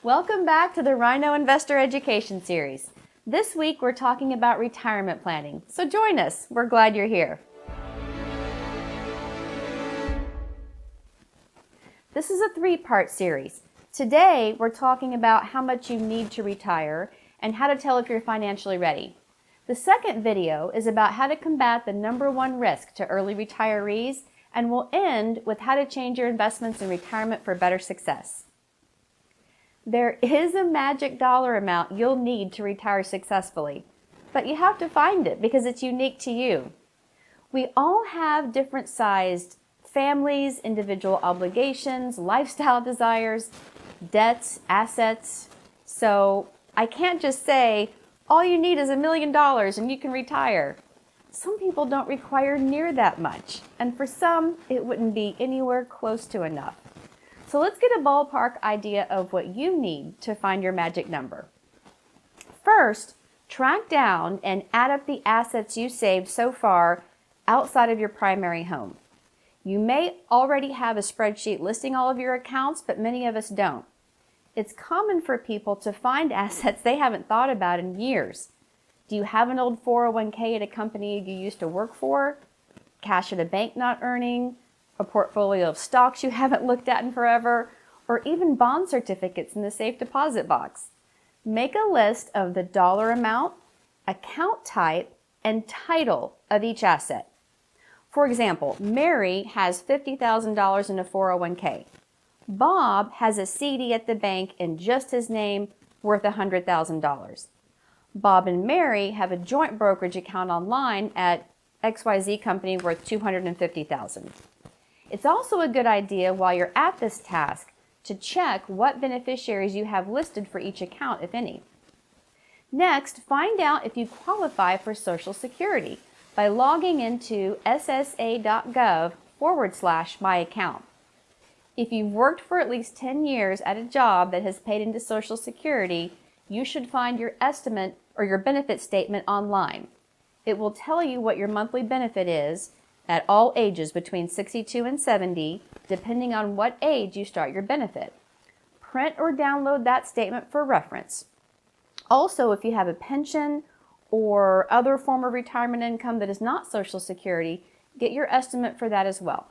Welcome back to the Rhino Investor Education Series. This week we're talking about retirement planning, so join us. We're glad you're here. This is a three-part series. Today we're talking about how much you need to retire and how to tell if you're financially ready. The second video is about how to combat the number one risk to early retirees, and we'll end with how to change your investments in retirement for better success. There is a magic dollar amount you'll need to retire successfully, but you have to find it because it's unique to you. We all have different sized families, individual obligations, lifestyle desires, debts, assets. So I can't just say, all you need is $1 million and you can retire. Some people don't require near that much, and for some, it wouldn't be anywhere close to enough. So let's get a ballpark idea of what you need to find your magic number. First, track down and add up the assets you saved so far outside of your primary home. You may already have a spreadsheet listing all of your accounts, but many of us don't. It's common for people to find assets they haven't thought about in years. Do you have an old 401k at a company you used to work for? Cash at a bank not earning? A portfolio of stocks you haven't looked at in forever? Or even bond certificates in the safe deposit box? Make a list of the dollar amount, account type, and title of each asset. For example, Mary has $50,000 in a 401k. Bob has a CD at the bank in just his name worth $100,000. Bob and Mary have a joint brokerage account online at XYZ company worth $250,000. It's also a good idea while you're at this task to check what beneficiaries you have listed for each account, if any. Next, find out if you qualify for Social Security by logging into ssa.gov/myaccount. If you've worked for at least 10 years at a job that has paid into Social Security, you should find your estimate or your benefit statement online. It will tell you what your monthly benefit is at all ages between 62 and 70, depending on what age you start your benefit. Print or download that statement for reference. Also, if you have a pension or other form of retirement income that is not Social Security, get your estimate for that as well.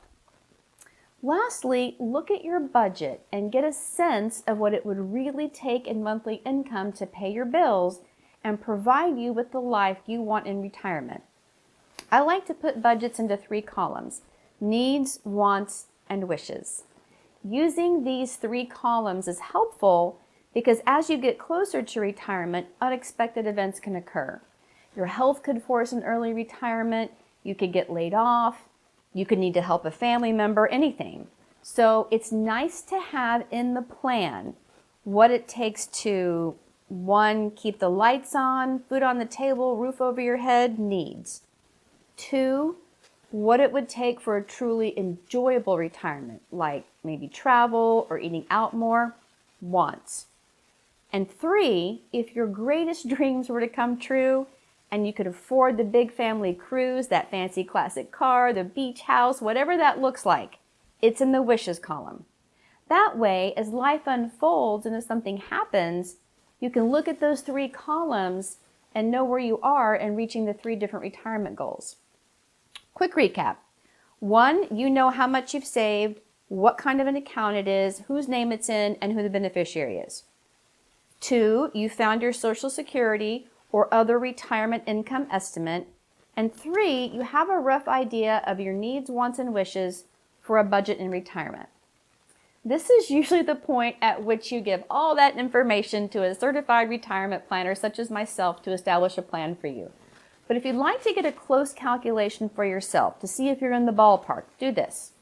Lastly, look at your budget and get a sense of what it would really take in monthly income to pay your bills and provide you with the life you want in retirement. I like to put budgets into 3 columns: needs, wants, and wishes. Using these 3 columns is helpful because as you get closer to retirement, unexpected events can occur. Your health could force an early retirement, you could get laid off, you could need to help a family member, anything. So it's nice to have in the plan what it takes to, 1, keep the lights on, food on the table, roof over your head, needs. 2, what it would take for a truly enjoyable retirement, like maybe travel or eating out more, wants. And 3, if your greatest dreams were to come true and you could afford the big family cruise, that fancy classic car, the beach house, whatever that looks like, it's in the wishes column. That way, as life unfolds and if something happens, you can look at those 3 columns and know where you are in reaching the 3 different retirement goals. Quick recap. 1, you know how much you've saved, what kind of an account it is, whose name it's in, and who the beneficiary is. 2, you found your Social Security or other retirement income estimate. And 3, you have a rough idea of your needs, wants, and wishes for a budget in retirement. This is usually the point at which you give all that information to a certified retirement planner such as myself to establish a plan for you. But if you'd like to get a close calculation for yourself to see if you're in the ballpark, do this.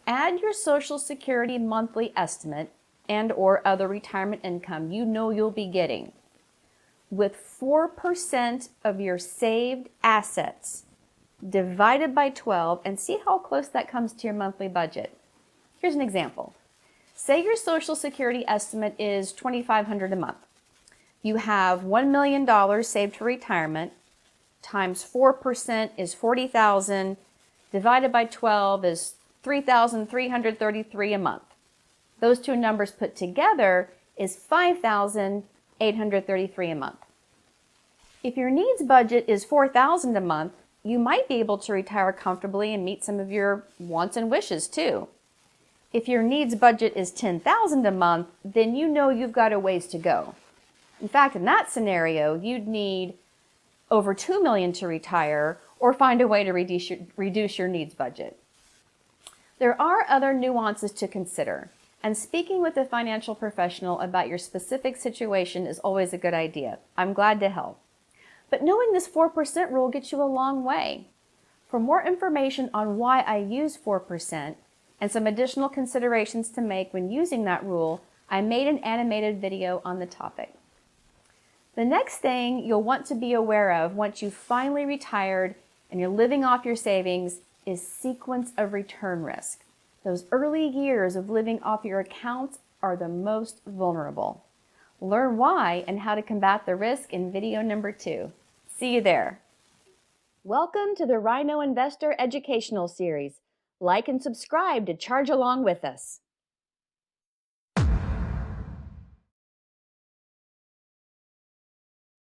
Add your Social Security monthly estimate and or other retirement income you know you'll be getting with 4% of your saved assets divided by 12 and see how close that comes to your monthly budget. Here's an example. Say your Social Security estimate is $2,500 a month. You have $1 million saved for retirement, times 4% is $40,000, divided by 12 is $3,333 a month. Those 2 numbers put together is $5,833 a month. If your needs budget is $4,000 a month, you might be able to retire comfortably and meet some of your wants and wishes too. If your needs budget is $10,000 a month, then you know you've got a ways to go. In fact, in that scenario, you'd need over $2 million to retire or find a way to reduce your needs budget. There are other nuances to consider, and speaking with a financial professional about your specific situation is always a good idea. I'm glad to help. But knowing this 4% rule gets you a long way. For more information on why I use 4% and some additional considerations to make when using that rule, I made an animated video on the topic. The next thing you'll want to be aware of once you've finally retired and you're living off your savings is sequence of return risk. Those early years of living off your accounts are the most vulnerable. Learn why and how to combat the risk in video number 2. See you there. Welcome to the Rhino Investor Educational Series. Like and subscribe to charge along with us.